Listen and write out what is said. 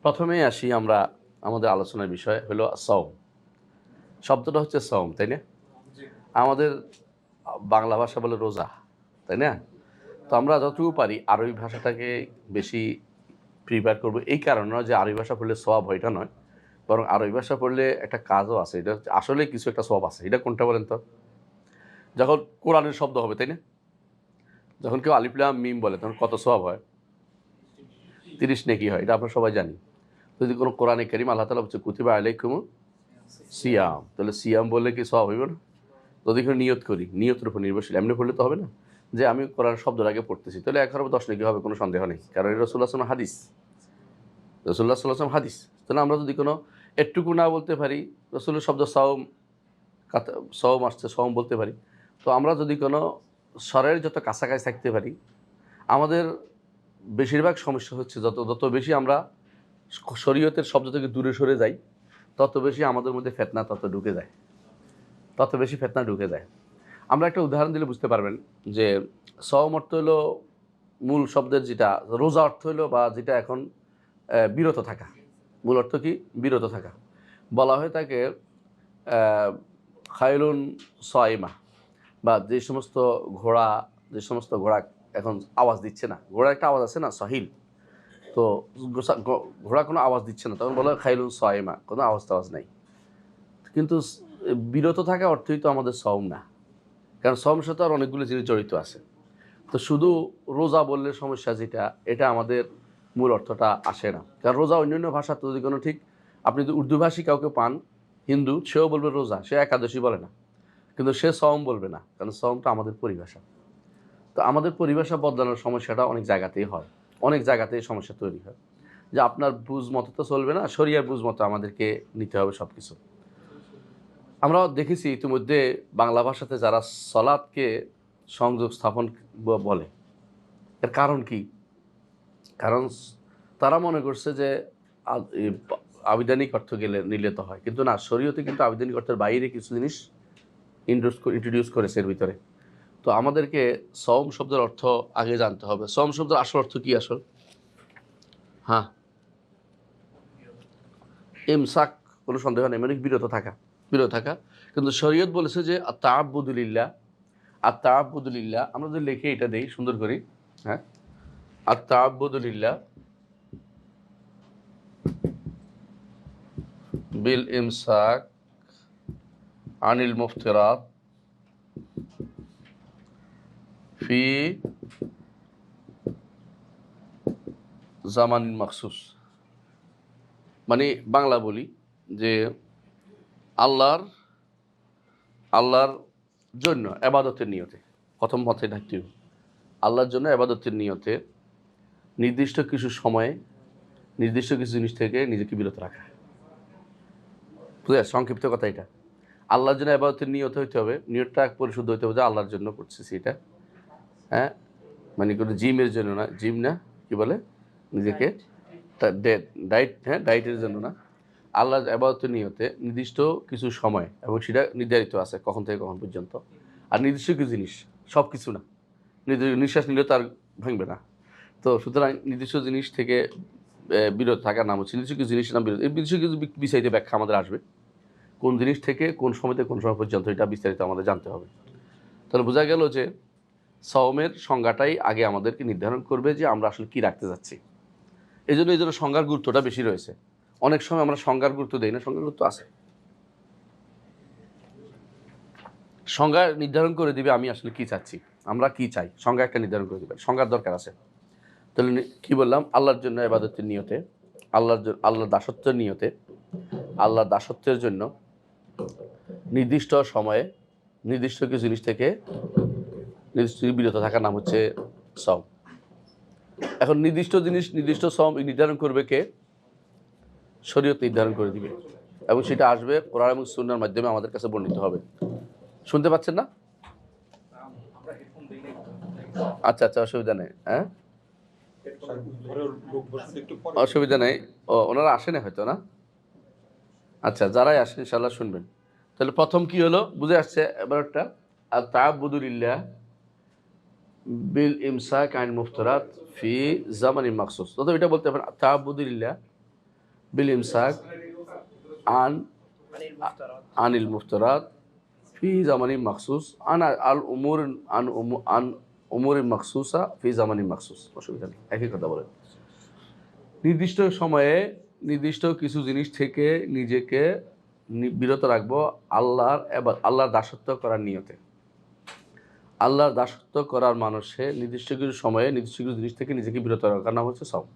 প্রথমেই আসি আমরা আমাদের আলোচনার বিষয় হলো সওম। শব্দটা হচ্ছে সওম, তাই না? আমাদের বাংলা ভাষা বলে রোজা, তাই না? তো আমরা যতটুকু পারি আরবি ভাষাটাকে বেশি প্রিফার করবো, এই কারণে নয় যে আরবি ভাষা পড়লে সওয়াব হয়, এটা নয়, বরং আরবি ভাষা পড়লে একটা কাজও আছে। এটা আসলে কিছু একটা সওয়াব আছে। এটা কোনটা বলেন তো? যখন কোরআনের শব্দ হবে, তাই না? যখন কেউ আলিফ লাম মিম বলে তখন কত সওয়াব হয়? 30 নেকি হয়, এটা আমরা সবাই জানি। যদি কোনো কোরআনে কারীম আল্লাহ তাআলা বলছে কুতিবা আলাইকুমুস সিয়াম, তাহলে সিয়াম বললে কি সওয়াব হইব না? যদি এখানে নিয়ত করি, নিয়তের উপর নির্ভরশীল, এমনি পড়লে তো হবে না যে আমি কোরআন শব্দের আগে পড়তেছি, তাহলে ১ হবে ১০ নেকি হবে, কোনো সন্দেহ নেই, কারণ এটা রাসূলুল্লাহ সাল্লাল্লাহু আলাইহি হাদিস, রাসূলুল্লাহ সাল্লাল্লাহু আলাইহি হাদিস। তাহলে আমরা যদি কোনো একটুকু না বলতে পারি, রাসূলের শব্দ সাওম, সওম আসছে, সওম বলতে পারি, তো আমরা যদি কোনো স্বরের যত কাছাকাছি থাকতে পারি, আমাদের বেশিরভাগ সমস্যা হচ্ছে যত বেশি আমরা শরীয়তের শব্দ থেকে দূরে সরে যাই, তত বেশি আমাদের মধ্যে ফিতনা ঢুকে যায়। আমরা একটা উদাহরণ দিলে বুঝতে পারবেন যে সওম অর্থ হলো মূল শব্দের যেটা রোজা অর্থ হলো, বা যেটা এখন বিরত থাকা, মূল অর্থ কি? বিরত থাকা। বলা হয় তাকে খায়লুন সাইমা, বা যে সমস্ত ঘোড়া এখন আওয়াজ দিচ্ছে না, ঘোড়ার একটা আওয়াজ আছে না, সহিল, তো ঘোড়া কোনো আওয়াজ দিচ্ছে না, তখন বলা হয় খায়লুন সাইমা, কোনো আওয়াজ নাই। কিন্তু বিরত থাকা অর্থই তো আমাদের সওম না, কারণ সওমের সাথে আর অনেকগুলো জিনিস জড়িত আছে। তো শুধু রোজা বললে সমস্যা যেটা, এটা আমাদের মূল অর্থটা আসে না, কারণ রোজা অন্যান্য ভাষা তো যদি কোনো ঠিক, আপনি যদি উর্দুভাষী কাউকে পান হিন্দু, সেও বলবে রোজা, সে একাদশী বলে না, কিন্তু সে সওম বলবে না, কারণ সওমটা আমাদের পরিভাষা। তো আমাদের পরিভাষা বদলানোর সমস্যাটা অনেক জায়গাতেই হয়, অনেক জায়গাতেই সমস্যা তৈরি হয়, যে আপনার বুঝ মতো তো চলবে না, শরিয়ার বুঝ মতো আমাদেরকে নিতে হবে সব কিছু। আমরা দেখেছি ইতিমধ্যে বাংলা ভাষাতে যারা সলাৎকে সংযোগ স্থাপন বলে, এর কারণ কি? কারণ তারা মনে করছে যে আবিধানিক অর্থ নিলে তো হয়, কিন্তু না, শরীয়তে কিন্তু আবিধানিক অর্থের বাইরে কিছু জিনিস ইন্ট্রোডিউস করেছে এর ভিতরে। তো আমাদেরকে সওম শব্দের অর্থ আগে জানতে হবে। সওম শব্দের আসল অর্থ কি আসল? হ্যাঁ, ইমসাক, কোনো সন্দেহ নেই, মানে বিরত থাকা। কিন্তু শরীয়ত বলেছে যে আত-তাআব্বুদুলিল্লাহ, আমরা যদি লিখে এটা দেই সুন্দর করে, হ্যাঁ, আত-তাআব্বুদুলিল্লাহ বিল ইমসাক আনিল মুফতিরাত ফি জামানিন মাখসুস। মানে বাংলা বলি যে আল্লাহর জন্য ইবাদতের নিয়তে, প্রথম মাথায় থাকতে হবে, আল্লাহর জন্য ইবাদতের নিয়তে নির্দিষ্ট কিছু সময়ে নির্দিষ্ট কিছু জিনিস থেকে নিজেকে বিরত রাখা। বুঝলে, সংক্ষিপ্ত কথা এটা। আল্লাহর জন্য ইবাদতের নিয়ত হইতে হবে, নিয়তটা পরিশুদ্ধ হইতে হবে যে আল্লাহর জন্য করতেছি এটা, হ্যাঁ, মানে কোনো জিমের জন্য না, জিম না, কি বলে নিজেকে, ডায়েট, হ্যাঁ, ডায়েটের জন্য না, আল্লাহর ইবাদতের নিয়তে নির্দিষ্ট কিছু সময়, এবং সেটা নির্ধারিত আছে কখন থেকে কখন পর্যন্ত, আর নির্দিষ্ট কিছু জিনিস, সব কিছু না, নিঃশ্বাস নিলে তার ভাঙবে না। তো সুতরাং নির্দিষ্ট জিনিস থেকে বিরত থাকার নাম হচ্ছে, নির্দিষ্ট কিছু জিনিসের নাম বিরত। এই নির্দিষ্ট কিছু বিস্তারিত ব্যাখ্যা আমাদের আসবে, কোন জিনিস থেকে কোন সময় থেকে কোন সময় পর্যন্ত, এটা বিস্তারিত আমাদের জানতে হবে। তাহলে বোঝা গেল যে সওমের সংজ্ঞাটাই আগে আমাদেরকে নির্ধারণ করবে যে আমরা আসলে কি রাখতে যাচ্ছি। এই জন্য সংজ্ঞার গুরুত্বটা বেশি রয়েছে। অনেক সময় আমরা সংজ্ঞার গুরুত্ব দেই না, সংজ্ঞার গুরুত্ব আছে। সংজ্ঞা নির্ধারণ করে দিবে আমি আসলে কি চাচ্ছি, আমরা কি চাই, সংজ্ঞা একটা নির্ধারণ করে দিবে, সংজ্ঞার দরকার আছে। তাহলে কি বললাম? আল্লাহর জন্য ইবাদতের নিয়তে, আল্লাহর দাসত্বের নিয়তে, আল্লাহর দাসত্বের জন্য নির্দিষ্ট সময়ে নির্দিষ্ট কিছু জিনিস থেকে নির্দিষ্ট বিরত থাকার নাম হচ্ছে সওম। এখন নির্দিষ্ট জিনিস, নির্দিষ্ট সওম নির্ধারণ করবে কে? শরীয়ত নির্ধারণ করে দিবে, এবং সেটা আসবে কোরআন এবং সুন্নাহর মাধ্যমে আমাদের কাছে বর্ণিত হবে। শুনতে পাচ্ছেন না? আচ্ছা, অসুবিধা নেই, হ্যাঁ, অসুবিধা নেই। ওনারা আসেনি হয়তো, না? আচ্ছা, যারাই আসেন ইনশাআল্লাহ শুনবেন। তাহলে প্রথম কি হলো বুঝে আসছে এবার একটা, আত-তাআব্বুদুলিল্লাহ বিল ইমসাক আনিল মুফতিরাত ফি জামানিন মাখসুস। তো এটা বলতে পারেন আত-তাআব্বুদুলিল্লাহ বিল ইমসাক আন আনিল মুফতারাত ফি জামানি মাখসুস আন আল উমুর আন উমুর মাখসুসা ফি জামানি মাখসুস। অসুবিধা নেই, একই কথা বলেন। নির্দিষ্ট সময়ে নির্দিষ্ট কিছু জিনিস থেকে নিজেকে বিরত রাখবো আল্লাহর দাসত্ব করার নিয়তে। আল্লাহর দাসত্ব করার মানুষে নির্দিষ্ট কিছু সময়ে নির্দিষ্ট কিছু জিনিস থেকে নিজেকে বিরত রাখার নাম হচ্ছে সাওম।